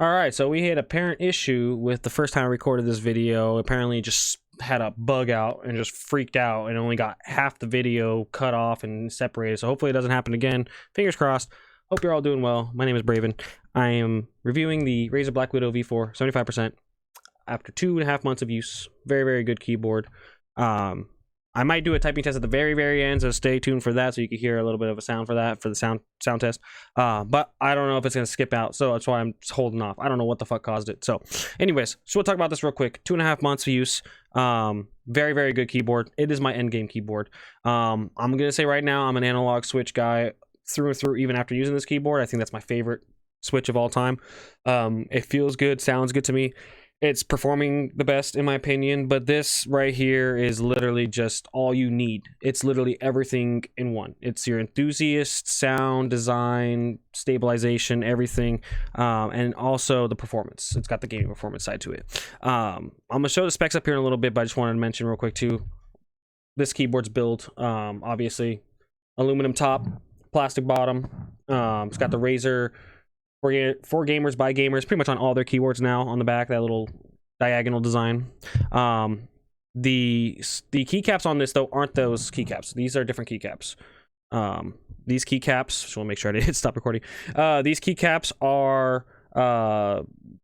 All right, so we had a apparent issue with the first time I recorded this video. Apparently, it just had a bug out and just freaked out and only got half the video cut off and separated. So hopefully it doesn't happen again. Fingers crossed. Hope you're all doing well. My name is Braven. I am reviewing the Razer Blackwidow V4 75% after 2.5 months of use. Very, very good keyboard. I might do a typing test at the very end, so stay tuned for that so you can hear a little bit of a sound for that, for the sound test. But I don't know if it's going to skip out, so that's why I'm just holding off. I don't know what the fuck caused it. So anyways, so we'll talk about this real quick. 2.5 months of use. Very, very good keyboard. It is my endgame keyboard. I'm going to say right now, I'm an analog switch guy through and through, even after using this keyboard. I think that's my favorite switch of all time. It feels good, sounds good to me. It's performing the best in my opinion, but this right here is literally just all you need. It's literally everything in one. It's your enthusiast, sound, design, stabilization, everything, and also the performance. It's got the gaming performance side to it. I'm gonna show the specs up here in a little bit, but I just wanted to mention real quick too, this keyboard's built, obviously, aluminum top, plastic bottom. It's got the Razer for gamers by gamers, pretty much on all their keyboards now on the back, that little diagonal design. The keycaps on this though aren't those keycaps. These are different keycaps. These keycaps, just want to make sure I didn't stop recording. These keycaps are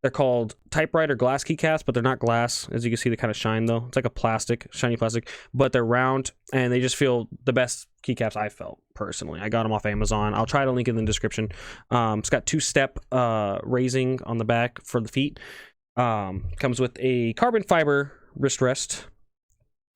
they're called typewriter glass keycaps, but they're not glass. As you can see, they kind of shine though. It's like a plastic, shiny plastic, but they're round and they just feel the best keycaps I felt personally. I got them off Amazon. I'll try to link in the description. It's got 2-step raising on the back for the feet. Comes with a carbon fiber wrist rest.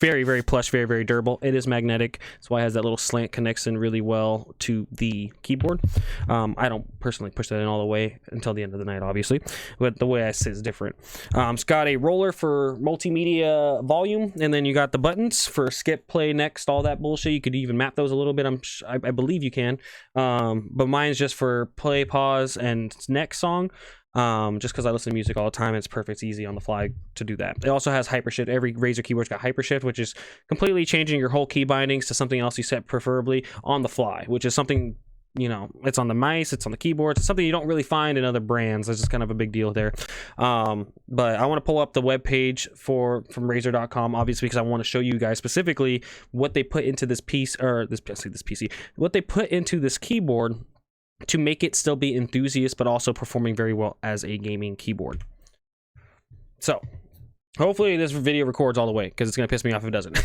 Very, very plush, very, very durable. It is magnetic. That's why it has that little slant, connects in really well to the keyboard. I don't personally push that in all the way until the end of the night, obviously, but the way I sit is different. It's got a roller for multimedia volume, and then you got the buttons for skip, play, next, all that bullshit. You could even map those a little bit. I believe you can, but mine's just for play, pause, and next song. Just because I listen to music all the time, it's perfect. It's easy on the fly to do that. It also has hypershift. Every Razer keyboard's got hypershift, which is completely changing your whole key bindings to something else you set preferably on the fly, which is something, you know, it's on the mice, it's on the keyboard. It's something you don't really find in other brands. It's just kind of a big deal there. But I want to pull up the web page from Razer.com, obviously, because I want to show you guys specifically what they put into this piece, or this PC, what they put into this keyboard to make it still be enthusiast but also performing very well as a gaming keyboard. So hopefully this video records all the way, because it's gonna piss me off if it doesn't.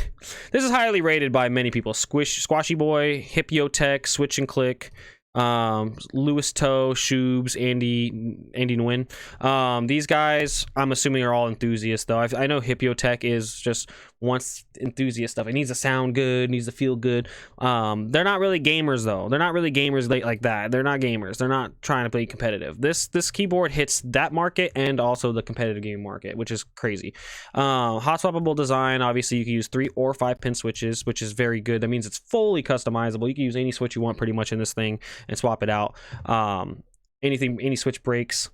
This is highly rated by many people. Squashy Boy, Hippotech, Switch and Click, Lewis Toe, Shoobs, Andy Nguyen. These guys, I'm assuming, are all enthusiasts though. I know Hippotech is just wants enthusiast stuff. It needs to sound good, needs to feel good. They're not really gamers though. They're not really gamers like that. They're not gamers. They're not trying to play competitive. This keyboard hits that market and also the competitive game market, which is crazy. Hot swappable design. Obviously, you can use 3 or 5 pin switches, which is very good. That means it's fully customizable. You can use any switch you want pretty much in this thing and swap it out. Any switch breaks,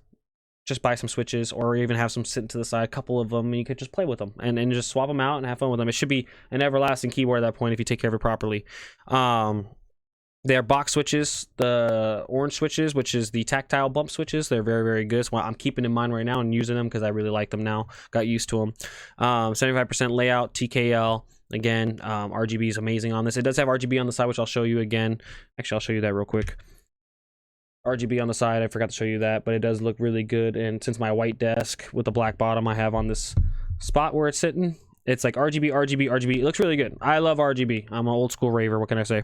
just buy some switches, or even have some sitting to the side, a couple of them, and you could just play with them and just swap them out and have fun with them. It should be an everlasting keyboard at that point if you take care of it properly. They are box switches, the orange switches, which is the tactile bump switches. They're very, very good. So I'm keeping in mind right now and using them because I really like them now. Got used to them. 75% layout, TKL. Again, RGB is amazing on this. It does have RGB on the side, which I'll show you again. Actually, I'll show you that real quick. RGB on the side, I forgot to show you that, but it does look really good. And since my white desk with the black bottom I have on this spot where it's sitting, it's like RGB, RGB, RGB. It looks really good. I love RGB. I'm an old school raver. What can I say?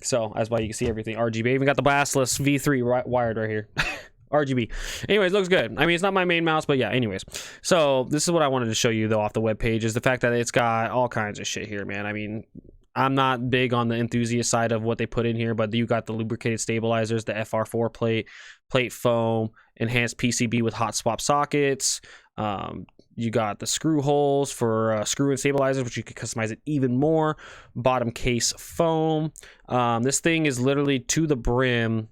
So that's why you can see everything RGB. I even got the Bassless V3 wired right here. RGB. Anyways, looks good. I mean, it's not my main mouse, but yeah, anyways. So this is what I wanted to show you though off the web page, is the fact that it's got all kinds of shit here, man. I mean, I'm not big on the enthusiast side of what they put in here, but you got the lubricated stabilizers, the FR4 plate foam, enhanced PCB with hot swap sockets. You got the screw holes for screw and stabilizers, which you can customize it even more. Bottom case foam. This thing is literally to the brim,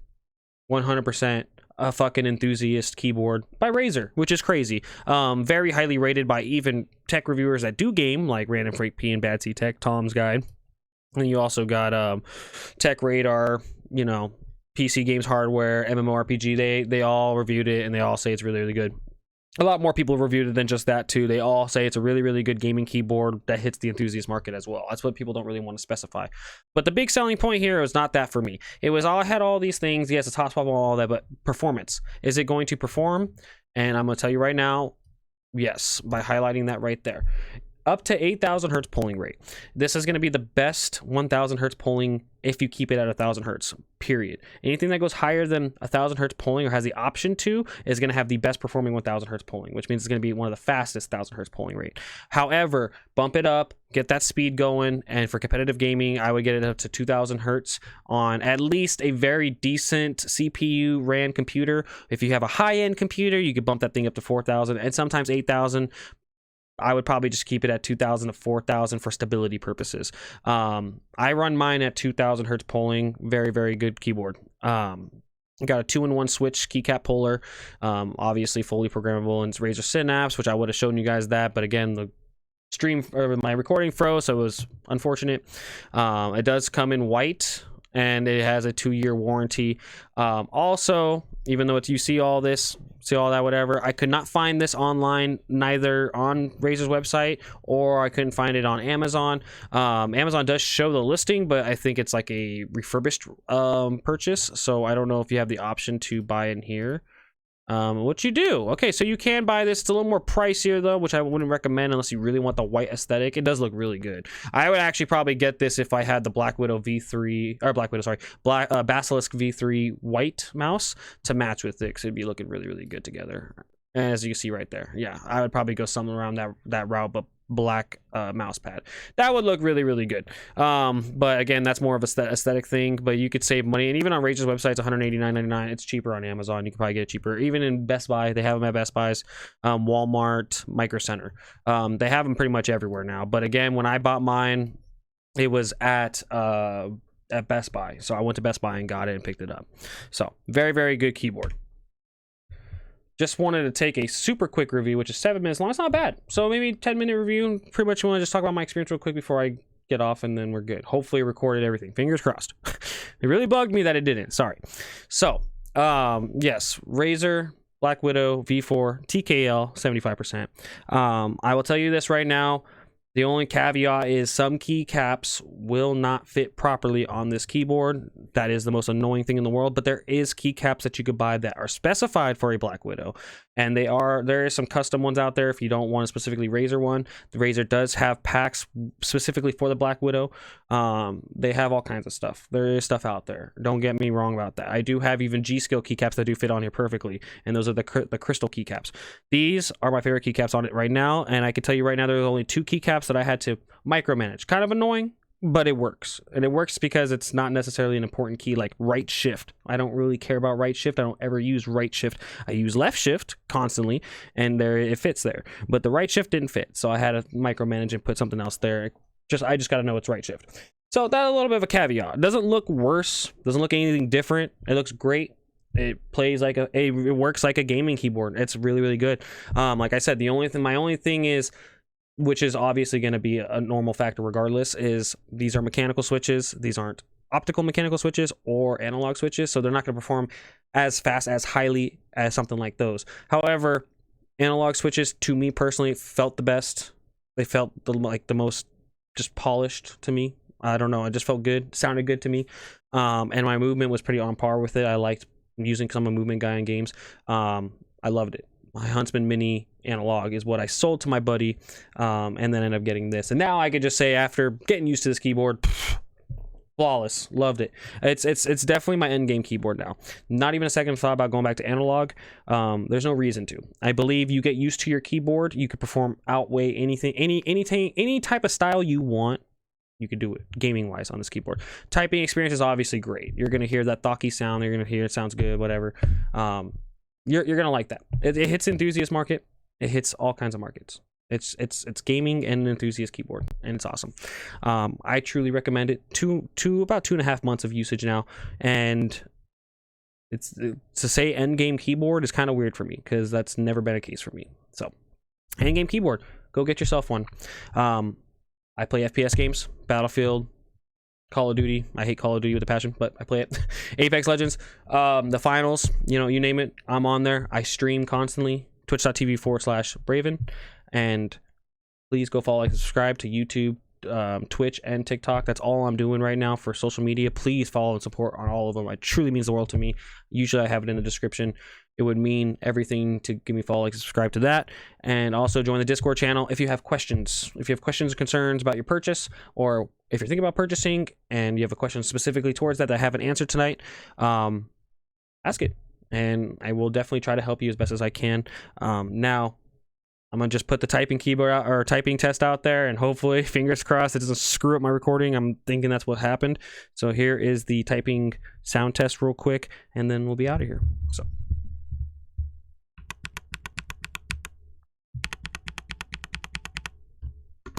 100% a fucking enthusiast keyboard by Razer, which is crazy. Very highly rated by even tech reviewers that do game, like Random Freak P and Bad C Tech, Tom's Guide. And you also got Tech Radar, you know, PC games hardware, MMORPG, they all reviewed it and they all say it's really, really good. A lot more people reviewed it than just that too. They all say it's a really, really good gaming keyboard that hits the enthusiast market as well. That's what people don't really want to specify. But the big selling point here was not that for me. It was I had all these things. Yes, it's hot swap and all that, but performance. Is it going to perform? And I'm going to tell you right now, yes, by highlighting that right there. Up to 8,000 hertz polling rate. This is going to be the best 1,000 hertz polling if you keep it at 1,000 hertz, period. Anything that goes higher than 1,000 hertz polling or has the option to is going to have the best performing 1,000 hertz polling, which means it's going to be one of the fastest 1,000 hertz polling rate. However, bump it up, get that speed going, and for competitive gaming, I would get it up to 2,000 hertz on at least a very decent CPU ran computer. If you have a high-end computer, you could bump that thing up to 4,000 and sometimes 8,000. I would probably just keep it at 2,000 to 4,000 for stability purposes. I run mine at 2,000 hertz polling. Very, very good keyboard. Got a 2-in-1 switch keycap puller. Obviously fully programmable, and it's Razer Synapse, which I would have shown you guys that. But again, the stream or my recording froze, so it was unfortunate. It does come in white, and it has a 2-year warranty. Also, even though you see all this, see all that, whatever, I could not find this online, neither on Razer's website or I couldn't find it on Amazon. Amazon does show the listing, but I think it's like a refurbished purchase, so I don't know if you have the option to buy in here. What you do? Okay, so you can buy this. It's a little more pricier though, which I wouldn't recommend unless you really want the white aesthetic. It does look really good. I would actually probably get this if I had the Blackwidow V3 or Basilisk V3 white mouse to match with it, because it'd be looking really, really good together. And as you can see right there, yeah, I would probably go something around that route, but black mouse pad. That would look really, really good. But again, that's more of a aesthetic thing, but you could save money. And even on Razer's website, it's $189.99. It's cheaper on Amazon. You can probably get it cheaper. Even in Best Buy, they have them at Best Buys, Walmart, Micro Center. They have them pretty much everywhere now. But again, when I bought mine, it was at Best Buy. So I went to Best Buy and got it and picked it up. So very, very good keyboard. Just wanted to take a super quick review, which is 7 minutes long. It's not bad. So maybe 10-minute review. Pretty much want to just talk about my experience real quick before I get off, and then we're good. Hopefully it recorded everything. Fingers crossed. It really bugged me that it didn't. Sorry. So, yes, Razer Blackwidow V4 TKL 75%. I will tell you this right now. The only caveat is some keycaps will not fit properly on this keyboard. That is the most annoying thing in the world, but there is keycaps that you could buy that are specified for a Blackwidow. And there is some custom ones out there if you don't want a specifically Razer one. The Razer does have packs specifically for the Blackwidow. They have all kinds of stuff. There is stuff out there. Don't get me wrong about that. I do have even G-Skill keycaps that do fit on here perfectly, and those are the crystal keycaps. These are my favorite keycaps on it right now, and I can tell you right now there's only 2 keycaps that I had to micromanage. Kind of annoying, but it works. And it works because it's not necessarily an important key like right shift. I don't really care about right shift. I don't ever use right shift. I use left shift constantly, and it fits there. But the right shift didn't fit, so I had to micromanage and put something else there. I just got to know it's right shift. So that's a little bit of a caveat. It doesn't look worse. Doesn't look anything different. It looks great. It plays like it works like a gaming keyboard. It's really, really good. Like I said, my only thing is, which is obviously going to be a normal factor regardless, is these are mechanical switches. These aren't optical mechanical switches or analog switches, so they're not going to perform as fast, as highly as something like those. However, analog switches, to me personally, felt the best. They felt the most just polished to me. I don't know. It just felt good. Sounded good to me. And my movement was pretty on par with it. I liked using, because I'm a movement guy in games. I loved it. My Huntsman Mini analog is what I sold to my buddy, and then ended up getting this. And now I could just say, after getting used to this keyboard, flawless. Loved it. It's definitely my end game keyboard now. Not even a second thought about going back to analog. There's no reason to. I believe you get used to your keyboard, you could outweigh anything, any type of style you want. You could do it gaming wise on this keyboard. Typing experience is obviously great. You're gonna hear that thocky sound. You're gonna hear it sounds good. Whatever. You're gonna like that. It hits enthusiast market. It hits all kinds of markets. It's gaming and an enthusiast keyboard, and it's awesome. I truly recommend it. About 2.5 months of usage now, and it's to say end game keyboard is kind of weird for me, because that's never been a case for me. So end game keyboard, go get yourself one. I play FPS games, Battlefield, Call of Duty. I hate Call of Duty with a passion, but I play it. Apex Legends. The finals, you know, you name it, I'm on there. I stream constantly. Twitch.tv/Braven. And please go follow, like, and subscribe to YouTube, Twitch, and TikTok. That's all I'm doing right now for social media. Please follow and support on all of them. It truly means the world to me. Usually I have it in the description. It would mean everything to give me follow, like, subscribe to that, and also join the Discord channel if you have questions. If you have questions or concerns about your purchase, or if you're thinking about purchasing and you have a question specifically towards that I haven't answered tonight, ask it, and I will definitely try to help you as best as I can. Now, I'm gonna just put the typing keyboard out, or typing test out there, and hopefully, fingers crossed, it doesn't screw up my recording. I'm thinking that's what happened. So here is the typing sound test real quick, and then we'll be out of here. So.